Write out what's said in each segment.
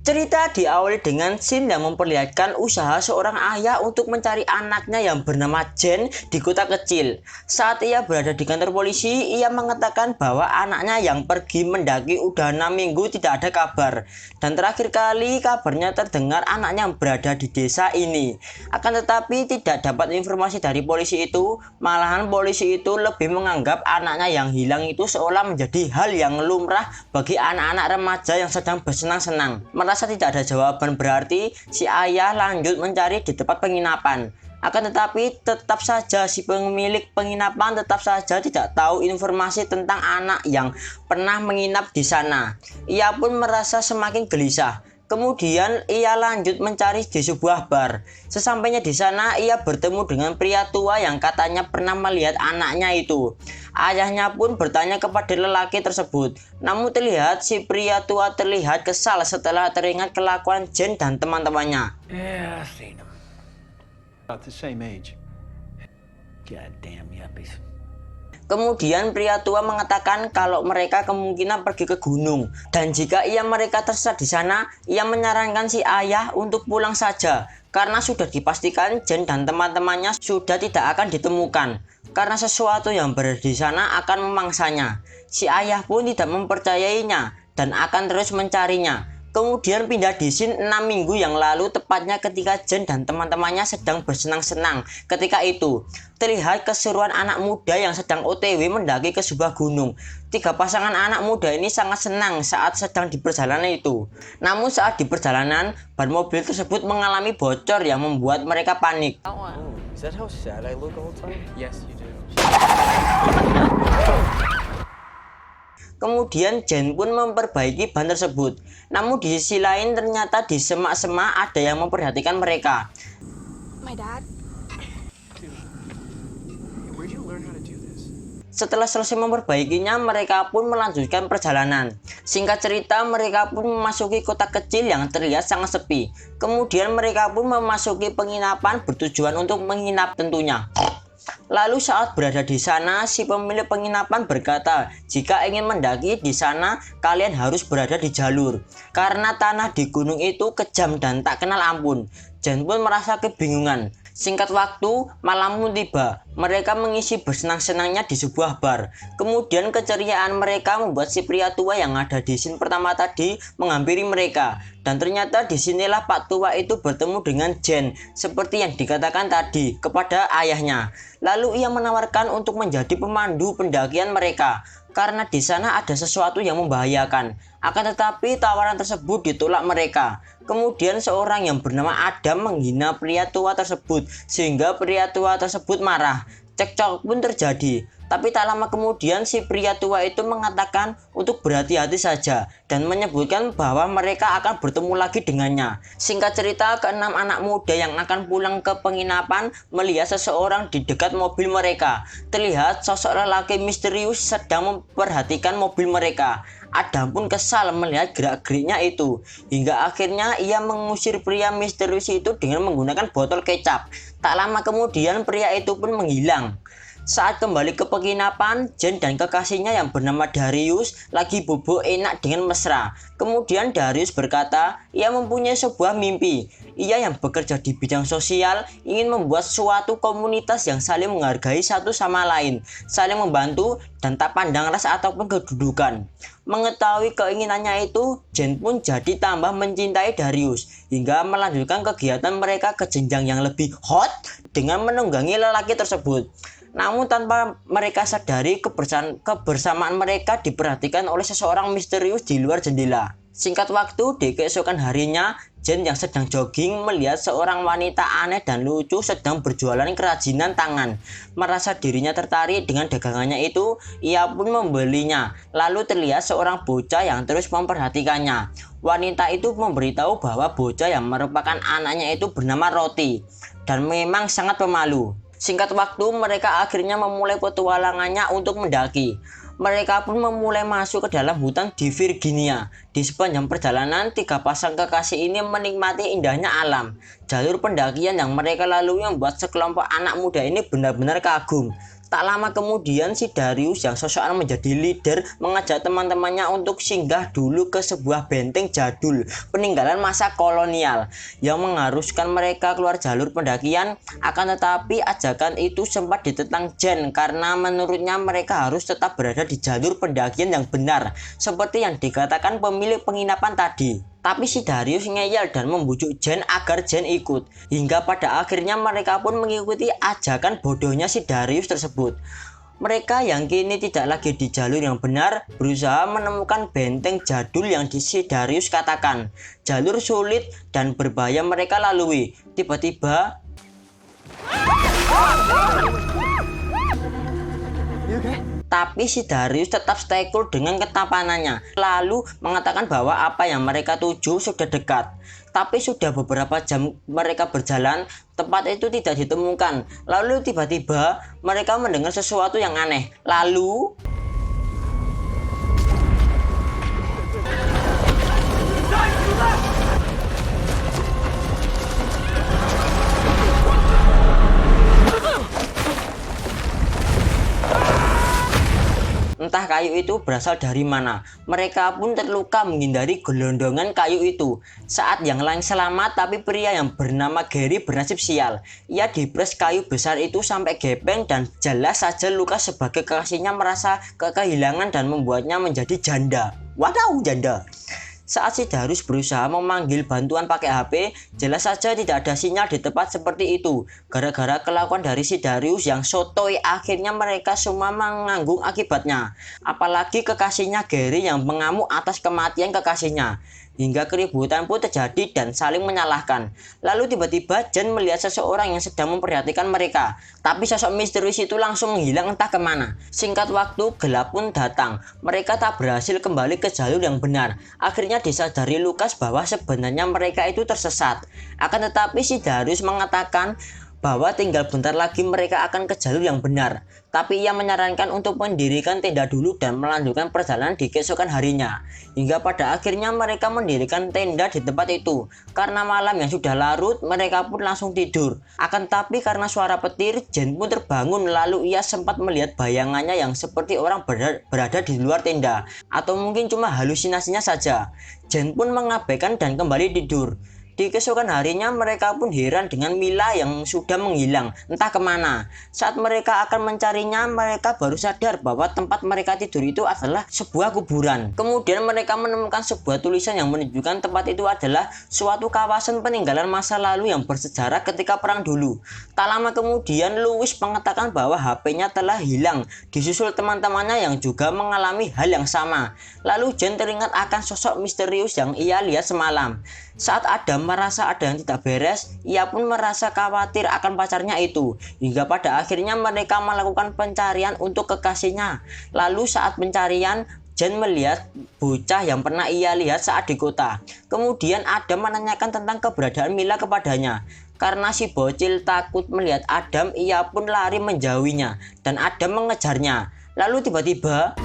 Cerita diawali dengan scene yang memperlihatkan usaha seorang ayah untuk mencari anaknya yang bernama Jen di kota kecil. Saat ia berada di kantor polisi, ia mengatakan bahwa anaknya yang pergi mendaki udah 6 minggu tidak ada kabar. Dan terakhir kali kabarnya terdengar anaknya berada di desa ini. Akan tetapi tidak dapat informasi dari polisi itu, malahan polisi itu lebih menganggap anaknya yang hilang itu seolah menjadi hal yang lumrah bagi anak-anak remaja yang sedang bersenang-senang. Merasa tidak ada jawaban, berarti si ayah lanjut mencari di tempat penginapan. Akan tetapi tetap saja si pemilik penginapan tetap saja tidak tahu informasi tentang anak yang pernah menginap di sana. Ia pun merasa semakin gelisah. Kemudian ia lanjut mencari di sebuah bar. Sesampainya di sana ia bertemu dengan pria tua yang katanya pernah melihat anaknya itu. Ayahnya pun bertanya kepada lelaki tersebut. Namun terlihat si pria tua terlihat kesal setelah teringat kelakuan Jen dan teman-temannya. Yeah, I've seen him. About the same age. Goddamn yuppies. Kemudian pria tua mengatakan kalau mereka kemungkinan pergi ke gunung, dan jika mereka tersesat di sana, ia menyarankan si ayah untuk pulang saja karena sudah dipastikan Jen dan teman-temannya sudah tidak akan ditemukan karena sesuatu yang berada di sana akan memangsanya. Si ayah pun tidak mempercayainya dan akan terus mencarinya. Kemudian pindah di scene 6 minggu yang lalu, tepatnya ketika Jen dan teman-temannya sedang bersenang-senang. Ketika itu, terlihat keseruan anak muda yang sedang OTW mendaki ke sebuah gunung. Tiga pasangan anak muda ini sangat senang saat sedang di perjalanan itu. Namun saat di perjalanan, ban mobil tersebut mengalami bocor yang membuat mereka panik. Oh, is that how sad I look all the time? Yes, you do. Kemudian Jen pun memperbaiki ban tersebut. Namun di sisi lain ternyata di semak-semak ada yang memperhatikan mereka. My dad. Where'd you learn how to do this? Setelah selesai memperbaikinya, mereka pun melanjutkan perjalanan. Singkat cerita, mereka pun memasuki kota kecil yang terlihat sangat sepi. Kemudian mereka pun memasuki penginapan bertujuan untuk menginap tentunya. Lalu saat berada di sana, si pemilik penginapan berkata, jika ingin mendaki di sana, kalian harus berada di jalur. Karena tanah di gunung itu kejam dan tak kenal ampun. Jen pun merasa kebingungan. Singkat waktu, malam pun tiba. Mereka mengisi bersenang-senangnya di sebuah bar. Kemudian keceriaan mereka membuat si pria tua yang ada di scene pertama tadi menghampiri mereka. Dan ternyata disinilah Pak tua itu bertemu dengan Jen, seperti yang dikatakan tadi kepada ayahnya. Lalu ia menawarkan untuk menjadi pemandu pendakian mereka, karena di sana ada sesuatu yang membahayakan. Akan tetapi tawaran tersebut ditolak mereka. Kemudian seorang yang bernama Adam menghina pria tua tersebut, sehingga pria tua tersebut marah. Cekcok pun terjadi. Tapi tak lama kemudian si pria tua itu mengatakan untuk berhati-hati saja dan menyebutkan bahwa mereka akan bertemu lagi dengannya. Singkat cerita, keenam anak muda yang akan pulang ke penginapan melihat seseorang di dekat mobil mereka. Terlihat sosok lelaki misterius sedang memperhatikan mobil mereka. Adam pun kesal melihat gerak-geriknya itu. Hingga akhirnya ia mengusir pria misterius itu dengan menggunakan botol kecap. Tak lama kemudian pria itu pun menghilang. Saat kembali ke penginapan, Jen dan kekasihnya yang bernama Darius lagi bubuk enak dengan mesra. Kemudian Darius berkata, ia mempunyai sebuah mimpi. Ia yang bekerja di bidang sosial ingin membuat suatu komunitas yang saling menghargai satu sama lain, saling membantu dan tak pandang ras ataupun kedudukan. Mengetahui keinginannya itu, Jen pun jadi tambah mencintai Darius hingga melanjutkan kegiatan mereka ke jenjang yang lebih hot dengan menunggangi lelaki tersebut. Namun tanpa mereka sadari, kebersamaan mereka diperhatikan oleh seseorang misterius di luar jendela. Singkat waktu, di keesokan harinya, Jen yang sedang jogging melihat seorang wanita aneh dan lucu sedang berjualan kerajinan tangan. Merasa dirinya tertarik dengan dagangannya itu, ia pun membelinya. Lalu terlihat seorang bocah yang terus memperhatikannya. Wanita itu memberitahu bahwa bocah yang merupakan anaknya itu bernama Roti dan memang sangat pemalu. Singkat waktu, mereka akhirnya memulai petualangannya untuk mendaki. Mereka pun memulai masuk ke dalam hutan di Virginia. Di sepanjang perjalanan, tiga pasang kekasih ini menikmati indahnya alam. Jalur pendakian yang mereka lalui membuat sekelompok anak muda ini benar-benar kagum. Tak lama kemudian si Darius yang sosokan menjadi leader mengajak teman-temannya untuk singgah dulu ke sebuah benteng jadul peninggalan masa kolonial yang mengharuskan mereka keluar jalur pendakian. Akan tetapi ajakan itu sempat ditentang Jen karena menurutnya mereka harus tetap berada di jalur pendakian yang benar seperti yang dikatakan pemilik penginapan tadi. Tapi si Darius ngeyel dan membujuk Jen agar Jen ikut. Hingga pada akhirnya mereka pun mengikuti ajakan bodohnya si Darius tersebut. Mereka yang kini tidak lagi di jalur yang benar berusaha menemukan benteng jadul yang si Darius katakan. Jalur sulit dan berbahaya mereka lalui. Tiba-tiba tapi si Darius tetap stay cool dengan ketampanannya, lalu mengatakan bahwa apa yang mereka tuju sudah dekat. Tapi sudah beberapa jam mereka berjalan, tempat itu tidak ditemukan. Lalu tiba-tiba mereka mendengar sesuatu yang aneh. Lalu entah kayu itu berasal dari mana. Mereka pun terluka menghindari gelondongan kayu itu. Saat yang lain selamat, tapi pria yang bernama Gary bernasib sial. Ia dipres kayu besar itu sampai gepeng dan jelas saja Lukas sebagai kekasihnya merasa kehilangan dan membuatnya menjadi janda. Wadaw, janda. Saat si Darius berusaha memanggil bantuan pakai HP, jelas saja tidak ada sinyal di tempat seperti itu. Gara-gara kelakuan dari si Darius yang sotoy, akhirnya mereka semua menanggung akibatnya. Apalagi kekasihnya Gary yang mengamuk atas kematian kekasihnya. Hingga keributan pun terjadi dan saling menyalahkan. Lalu tiba-tiba Jen melihat seseorang yang sedang memperhatikan mereka. Tapi sosok misterius itu langsung menghilang entah kemana. Singkat waktu, gelap pun datang. Mereka tak berhasil kembali ke jalur yang benar. Akhirnya disadari Lukas bahwa sebenarnya mereka itu tersesat. Akan tetapi si Darius mengatakan bahwa tinggal bentar lagi mereka akan ke jalur yang benar. Tapi ia menyarankan untuk mendirikan tenda dulu dan melanjutkan perjalanan di keesokan harinya. Hingga pada akhirnya mereka mendirikan tenda di tempat itu. Karena malam yang sudah larut, mereka pun langsung tidur. Akan tapi karena suara petir, Jen pun terbangun lalu ia sempat melihat bayangannya yang seperti orang berada di luar tenda. Atau mungkin cuma halusinasinya saja. Jen pun mengabaikan dan kembali tidur. Di keesokan harinya mereka pun heran dengan Mila yang sudah menghilang entah kemana. Saat mereka akan mencarinya, mereka baru sadar bahwa tempat mereka tidur itu adalah sebuah kuburan. Kemudian mereka menemukan sebuah tulisan yang menunjukkan tempat itu adalah suatu kawasan peninggalan masa lalu yang bersejarah ketika perang dulu. Tak lama kemudian Louis mengatakan bahwa HP-nya telah hilang, disusul teman-temannya yang juga mengalami hal yang sama. Lalu Jen teringat akan sosok misterius yang ia lihat semalam. Saat Adam merasa ada yang tidak beres, ia pun merasa khawatir akan pacarnya itu. Hingga pada akhirnya mereka melakukan pencarian untuk kekasihnya. Lalu saat pencarian, Jen melihat bocah yang pernah ia lihat saat di kota. Kemudian Adam menanyakan tentang keberadaan Mila kepadanya. Karena si bocil takut melihat Adam, ia pun lari menjauhinya dan Adam mengejarnya. Lalu tiba-tiba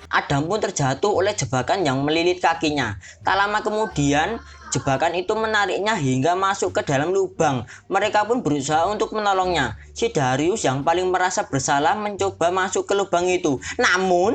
Adam pun terjatuh oleh jebakan yang melilit kakinya. Tak lama kemudian, jebakan itu menariknya hingga masuk ke dalam lubang. Mereka pun berusaha untuk menolongnya. Si Darius yang paling merasa bersalah mencoba masuk ke lubang itu. Namun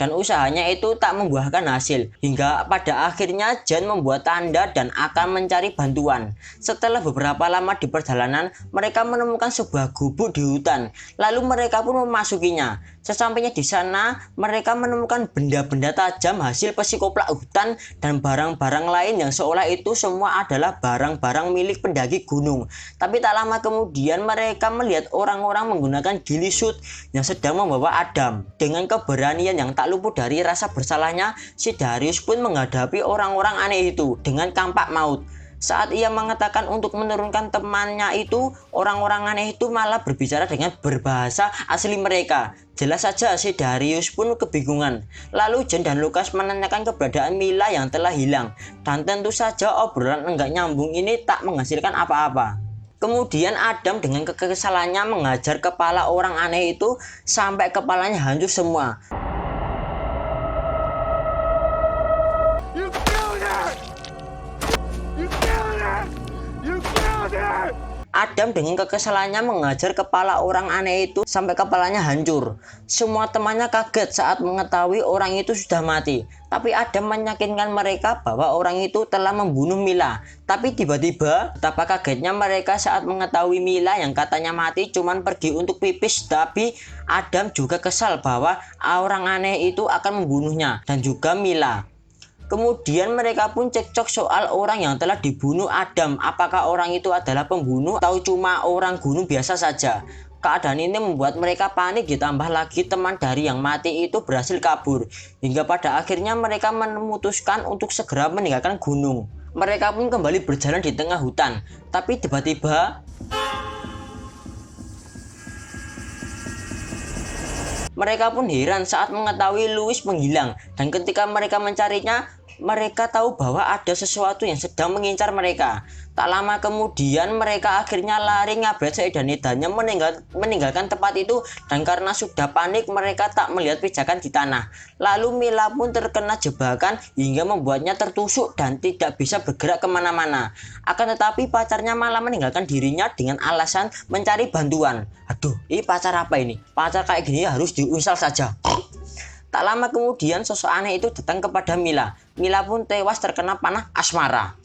dan usahanya itu tak membuahkan hasil. Hingga pada akhirnya Jen membuat tanda dan akan mencari bantuan. Setelah beberapa lama di perjalanan, mereka menemukan sebuah gubuk di hutan. Lalu mereka pun memasukinya. Sesampainya di sana, mereka menemukan benda-benda tajam hasil psikoplak hutan dan barang-barang lain yang seolah itu semua adalah barang-barang milik pendaki gunung. Tapi tak lama kemudian mereka melihat orang-orang menggunakan ghillie suit yang sedang membawa Adam. Dengan keberanian yang tak luput dari rasa bersalahnya, si Darius pun menghadapi orang-orang aneh itu dengan kampak maut. Saat ia mengatakan untuk menurunkan temannya itu, orang-orang aneh itu malah berbicara dengan berbahasa asli mereka. Jelas saja si Darius pun kebingungan. Lalu Jen dan Lukas menanyakan keberadaan Mila yang telah hilang. Dan tentu saja obrolan enggak nyambung ini tak menghasilkan apa-apa. Kemudian Adam dengan kekesalannya menghajar kepala orang aneh itu sampai kepalanya hancur semua. Adam dengan kekesalannya mengajar kepala orang aneh itu sampai kepalanya hancur. Semua temannya kaget saat mengetahui orang itu sudah mati. Tapi Adam meyakinkan mereka bahwa orang itu telah membunuh Mila. Tapi tiba-tiba betapa kagetnya mereka saat mengetahui Mila yang katanya mati cuman pergi untuk pipis. Tapi Adam juga kesal bahwa orang aneh itu akan membunuhnya dan juga Mila. Kemudian mereka pun cekcok soal orang yang telah dibunuh Adam. Apakah orang itu adalah pembunuh atau cuma orang gunung biasa saja? Keadaan ini membuat mereka panik, ditambah lagi teman dari yang mati itu berhasil kabur. Hingga pada akhirnya mereka memutuskan untuk segera meninggalkan gunung. Mereka pun kembali berjalan di tengah hutan. Tapi tiba-tiba mereka pun heran saat mengetahui Louis menghilang. Dan ketika mereka mencarinya, mereka tahu bahwa ada sesuatu yang sedang mengincar mereka. Tak lama kemudian mereka akhirnya lari ngabret seedan-edannya meninggalkan tempat itu, dan karena sudah panik mereka tak melihat pijakan di tanah. Lalu Mila pun terkena jebakan hingga membuatnya tertusuk dan tidak bisa bergerak kemana-mana. Akan tetapi pacarnya malah meninggalkan dirinya dengan alasan mencari bantuan. Aduh, ini pacar apa ini? Pacar kayak gini harus diunsal saja. Tak lama kemudian sosok aneh itu datang kepada Mila. Mila pun tewas terkena panah asmara.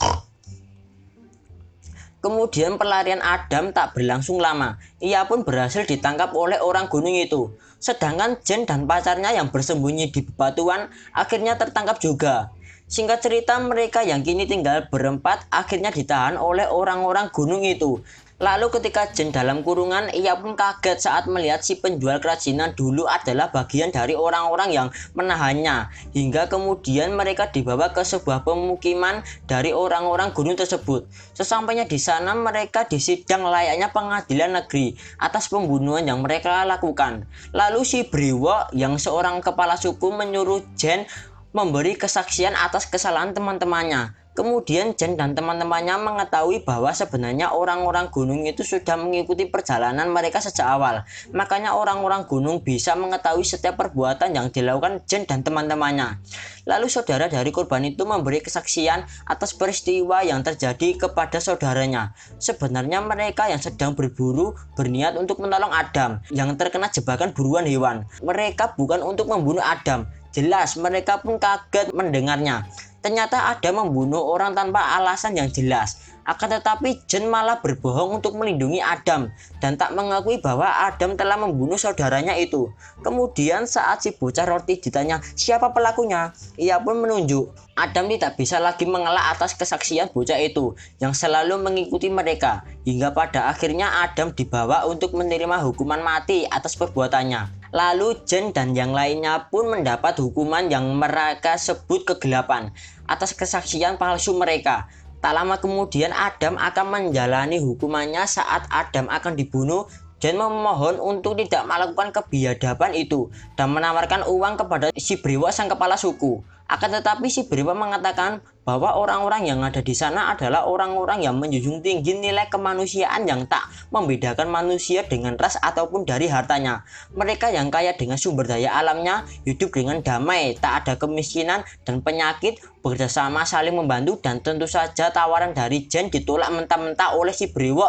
Kemudian pelarian Adam tak berlangsung lama. Ia pun berhasil ditangkap oleh orang gunung itu. Sedangkan Jen dan pacarnya yang bersembunyi di bebatuan akhirnya tertangkap juga. Singkat cerita, mereka yang kini tinggal berempat akhirnya ditahan oleh orang-orang gunung itu. Lalu ketika Jen dalam kurungan, ia pun kaget saat melihat si penjual kerajinan dulu adalah bagian dari orang-orang yang menahannya. Hingga kemudian mereka dibawa ke sebuah pemukiman dari orang-orang gunung tersebut. Sesampainya di sana mereka disidang layaknya pengadilan negeri atas pembunuhan yang mereka lakukan. Lalu si Brewo yang seorang kepala suku menyuruh Jen memberi kesaksian atas kesalahan teman-temannya. Kemudian Jen dan teman-temannya mengetahui bahwa sebenarnya orang-orang gunung itu sudah mengikuti perjalanan mereka sejak awal. Makanya orang-orang gunung bisa mengetahui setiap perbuatan yang dilakukan Jen dan teman-temannya. Lalu saudara dari korban itu memberi kesaksian atas peristiwa yang terjadi kepada saudaranya. Sebenarnya mereka yang sedang berburu berniat untuk menolong Adam yang terkena jebakan buruan hewan. Mereka bukan untuk membunuh Adam. Jelas mereka pun kaget mendengarnya. Ternyata Adam membunuh orang tanpa alasan yang jelas. Akan tetapi Jen malah berbohong untuk melindungi Adam dan tak mengakui bahwa Adam telah membunuh saudaranya itu. Kemudian saat si bocah roti ditanya siapa pelakunya, ia pun menunjuk. Adam tidak bisa lagi mengelak atas kesaksian bocah itu yang selalu mengikuti mereka. Hingga pada akhirnya Adam dibawa untuk menerima hukuman mati atas perbuatannya. Lalu Jen dan yang lainnya pun mendapat hukuman yang mereka sebut kegelapan atas kesaksian palsu mereka. Tak lama kemudian Adam akan menjalani hukumannya. Saat Adam akan dibunuh, Jen memohon untuk tidak melakukan kebiadaban itu dan menawarkan uang kepada si Brewo sang kepala suku. Akan tetapi si Brewo mengatakan bahwa orang-orang yang ada di sana adalah orang-orang yang menjunjung tinggi nilai kemanusiaan yang tak membedakan manusia dengan ras ataupun dari hartanya. Mereka yang kaya dengan sumber daya alamnya, hidup dengan damai, tak ada kemiskinan dan penyakit, bekerjasama saling membantu, dan tentu saja tawaran dari Jen ditolak mentah-mentah oleh si Brewo.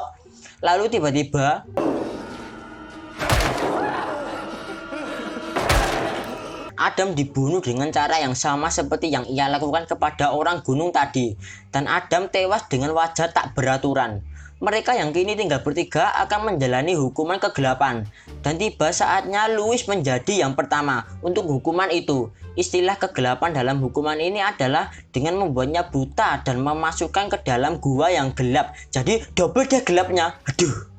Lalu tiba-tiba Adam dibunuh dengan cara yang sama seperti yang ia lakukan kepada orang gunung tadi, dan Adam tewas dengan wajah tak beraturan. Mereka yang kini tinggal bertiga akan menjalani hukuman kegelapan, dan tiba saatnya Louis menjadi yang pertama untuk hukuman itu. Istilah kegelapan dalam hukuman ini adalah dengan membuatnya buta dan memasukkan ke dalam gua yang gelap. Jadi double deh gelapnya. Aduh,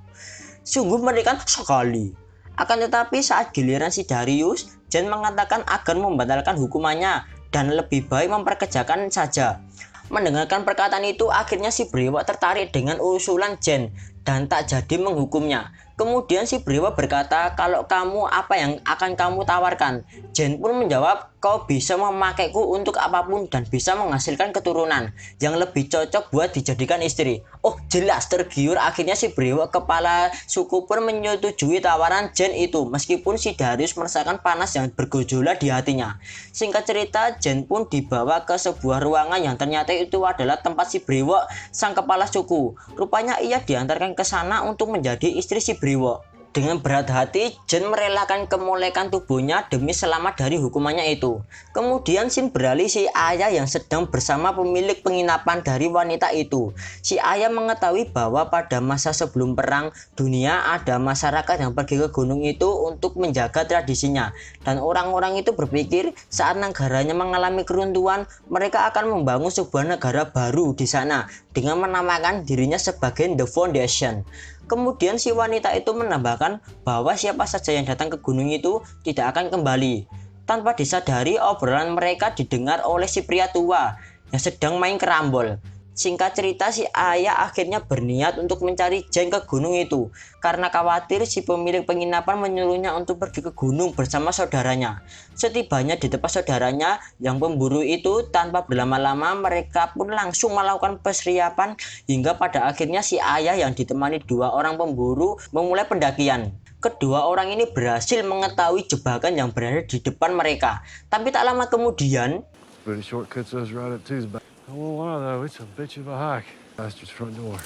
sungguh mengerikan sekali. Akan tetapi saat giliran si Darius, Jen mengatakan akan membatalkan hukumannya dan lebih baik memperkerjakan saja. Mendengarkan perkataan itu, akhirnya si Brewo tertarik dengan usulan Jen dan tak jadi menghukumnya. Kemudian si Brewo berkata, kalau kamu apa yang akan kamu tawarkan? Jen pun menjawab, kau bisa memakaiku untuk apapun dan bisa menghasilkan keturunan yang lebih cocok buat dijadikan istri. Oh jelas tergiur, akhirnya si brewok kepala suku pun menyetujui tawaran Jen itu meskipun si Darius merasakan panas yang bergejolak di hatinya. Singkat cerita, Jen pun dibawa ke sebuah ruangan yang ternyata itu adalah tempat si brewok sang kepala suku. Rupanya ia diantarkan ke sana untuk menjadi istri si brewok. Dengan berat hati, Jen merelakan kemolekan tubuhnya demi selamat dari hukumannya itu. Kemudian Shin beralih si ayah yang sedang bersama pemilik penginapan dari wanita itu. Si ayah mengetahui bahwa pada masa sebelum perang dunia ada masyarakat yang pergi ke gunung itu untuk menjaga tradisinya. Dan orang-orang itu berpikir saat negaranya mengalami keruntuhan, mereka akan membangun sebuah negara baru di sana dengan menamakan dirinya sebagai The Foundation. Kemudian si wanita itu menambahkan bahwa siapa saja yang datang ke gunung itu tidak akan kembali. Tanpa disadari, obrolan mereka didengar oleh si pria tua yang sedang main kerambol. Singkat cerita, si ayah akhirnya berniat untuk mencari Jen ke gunung itu karena khawatir si pemilik penginapan menyuruhnya untuk pergi ke gunung bersama saudaranya. Setibanya di tempat saudaranya yang pemburu itu, tanpa berlama-lama mereka pun langsung melakukan persiapan hingga pada akhirnya si ayah yang ditemani dua orang pemburu memulai pendakian. Kedua orang ini berhasil mengetahui jebakan yang berada di depan mereka. Tapi tak lama kemudian, But shortcuts us right up to his back. I won't lie though, it's a bitch of a hike. Bastard's front door.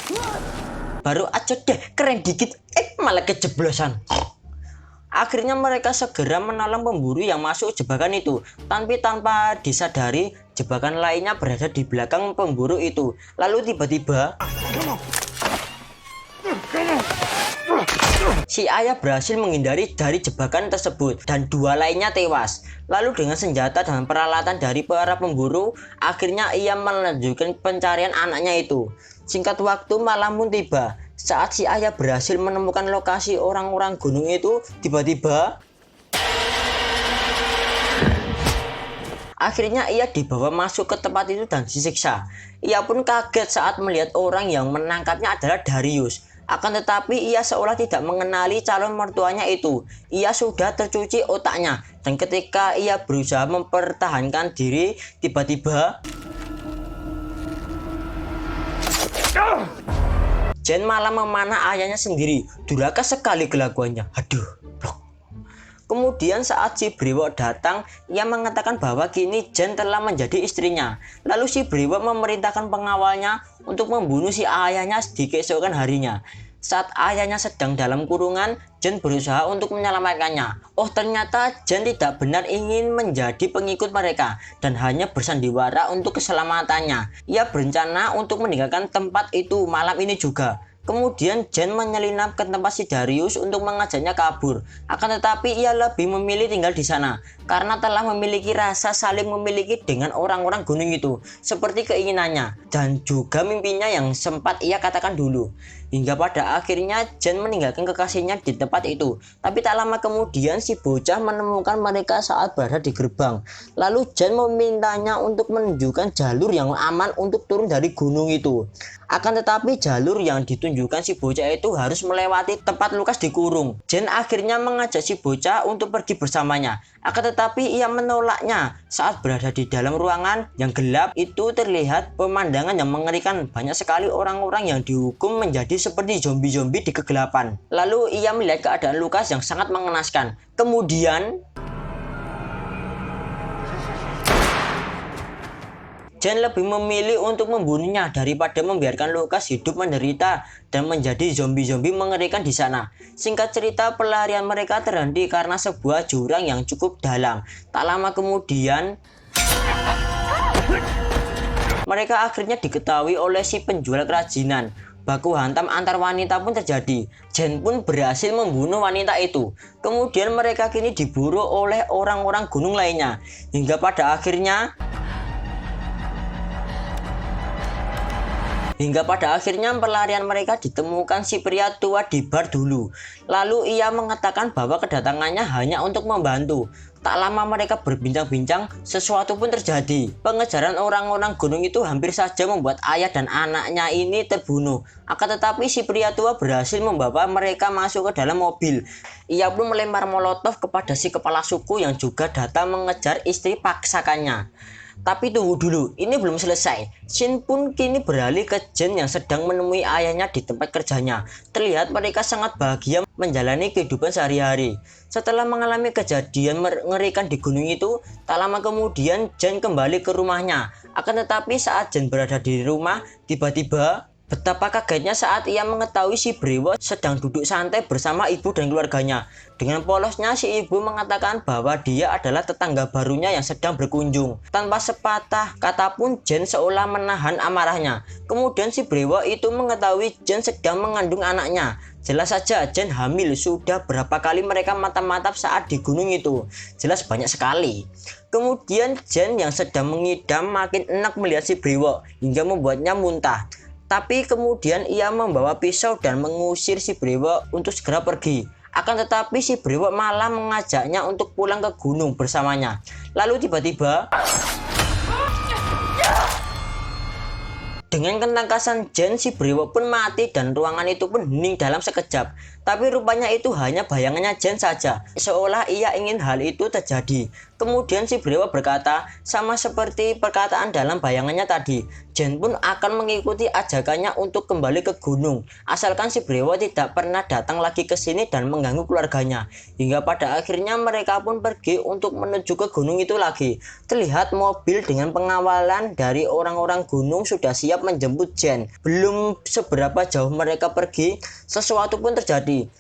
baru aja deh keren dikit, malah kejeblosan. Akhirnya mereka segera menolong pemburu yang masuk jebakan itu. Tapi tanpa disadari, jebakan lainnya berada di belakang pemburu itu. Lalu tiba-tiba si ayah berhasil menghindari dari jebakan tersebut dan dua lainnya tewas. Lalu dengan senjata dan peralatan dari para pemburu, akhirnya ia melanjutkan pencarian anaknya itu. Singkat waktu, malam pun tiba. Saat si ayah berhasil menemukan lokasi orang-orang gunung itu, tiba-tiba akhirnya ia dibawa masuk ke tempat itu dan disiksa. Ia pun kaget saat melihat orang yang menangkapnya adalah Darius. Akan tetapi ia seolah tidak mengenali calon mertuanya itu. Ia sudah tercuci otaknya. Dan ketika ia berusaha mempertahankan diri, tiba-tiba Jen malah memanah ayahnya sendiri. Durhaka sekali kelakuannya. Aduh, blok. Kemudian saat si brewok datang, ia mengatakan bahwa kini Jen telah menjadi istrinya. Lalu si brewok memerintahkan pengawalnya untuk membunuh si ayahnya di keesokan harinya. Saat ayahnya sedang dalam kurungan, Jen berusaha untuk menyelamatkannya. Oh ternyata Jen tidak benar ingin menjadi pengikut mereka dan hanya bersandiwara untuk keselamatannya. Ia berencana untuk meninggalkan tempat itu malam ini juga. Kemudian Jen menyelinap ke tempat si Darius untuk mengajaknya kabur. Akan tetapi ia lebih memilih tinggal di sana karena telah memiliki rasa saling memiliki dengan orang-orang gunung itu, seperti keinginannya dan juga mimpinya yang sempat ia katakan dulu. Hingga pada akhirnya Jen meninggalkan kekasihnya di tempat itu. Tapi tak lama kemudian si bocah menemukan mereka saat berada di gerbang. Lalu Jen memintanya untuk menunjukkan jalur yang aman untuk turun dari gunung itu. Akan tetapi jalur yang ditunjukkan si bocah itu harus melewati tempat Lukas dikurung. Jen akhirnya mengajak si bocah untuk pergi bersamanya. Akan tetapi ia menolaknya. Saat berada di dalam ruangan yang gelap itu terlihat pemandangan yang mengerikan. Banyak sekali orang-orang yang dihukum menjadi seperti zombie-zombie di kegelapan. Lalu ia melihat keadaan Lukas yang sangat mengenaskan. Kemudian Jen lebih memilih untuk membunuhnya daripada membiarkan Lukas hidup menderita dan menjadi zombie-zombie mengerikan di sana. Singkat cerita, pelarian mereka terhenti karena sebuah jurang yang cukup dalam. Tak lama kemudian, mereka akhirnya diketahui oleh si penjual kerajinan. Baku hantam antar wanita pun terjadi. Jen pun berhasil membunuh wanita itu. Kemudian mereka kini diburu oleh orang-orang gunung lainnya. Hingga pada akhirnya pelarian mereka ditemukan si pria tua di bar dulu. Lalu ia mengatakan bahwa kedatangannya hanya untuk membantu. Tak lama mereka berbincang-bincang, sesuatu pun terjadi. Pengejaran orang-orang gunung itu hampir saja membuat ayah dan anaknya ini terbunuh. Akan tetapi si pria tua berhasil membawa mereka masuk ke dalam mobil. Ia pun melempar molotov kepada si kepala suku yang juga datang mengejar istri paksakannya. Tapi tunggu dulu, ini belum selesai. Shin pun kini beralih ke Jen yang sedang menemui ayahnya di tempat kerjanya. Terlihat mereka sangat bahagia menjalani kehidupan sehari-hari. Setelah mengalami kejadian mengerikan di gunung itu, tak lama kemudian Jen kembali ke rumahnya. Akan tetapi saat Jen berada di rumah, tiba-tiba betapa kagetnya saat ia mengetahui si Brewo sedang duduk santai bersama ibu dan keluarganya. Dengan polosnya si ibu mengatakan bahwa dia adalah tetangga barunya yang sedang berkunjung. Tanpa sepatah kata pun Jen seolah menahan amarahnya. Kemudian si Brewo itu mengetahui Jen sedang mengandung anaknya. Jelas saja Jen hamil. Sudah berapa kali mereka mantap-mantap saat di gunung itu? Jelas banyak sekali. Kemudian Jen yang sedang mengidam makin enak melihat si Brewo hingga membuatnya muntah. Tapi kemudian ia membawa pisau dan mengusir si Brewo untuk segera pergi. Akan tetapi si Brewo malah mengajaknya untuk pulang ke gunung bersamanya. Lalu tiba-tiba dengan ketangkasan Jen, si Brewo pun mati dan ruangan itu pun hening dalam sekejap. Tapi rupanya itu hanya bayangannya Jen saja, seolah ia ingin hal itu terjadi. Kemudian si Brewo berkata, sama seperti perkataan dalam bayangannya tadi, Jen pun akan mengikuti ajakannya untuk kembali ke gunung, asalkan si Brewo tidak pernah datang lagi ke sini dan mengganggu keluarganya. Hingga pada akhirnya mereka pun pergi untuk menuju ke gunung itu lagi. Terlihat mobil dengan pengawalan dari orang-orang gunung sudah siap menjemput Jen. Belum seberapa jauh mereka pergi, sesuatu pun terjadi.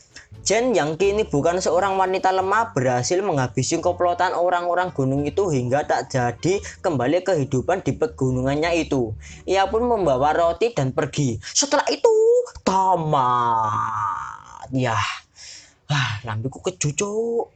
Jen yang kini bukan seorang wanita lemah berhasil menghabisi komplotan orang-orang gunung itu hingga tak jadi kembali kehidupan di pegunungannya itu. Ia pun membawa roti dan pergi. Setelah itu tamat. Ya, lambiku kejucuk.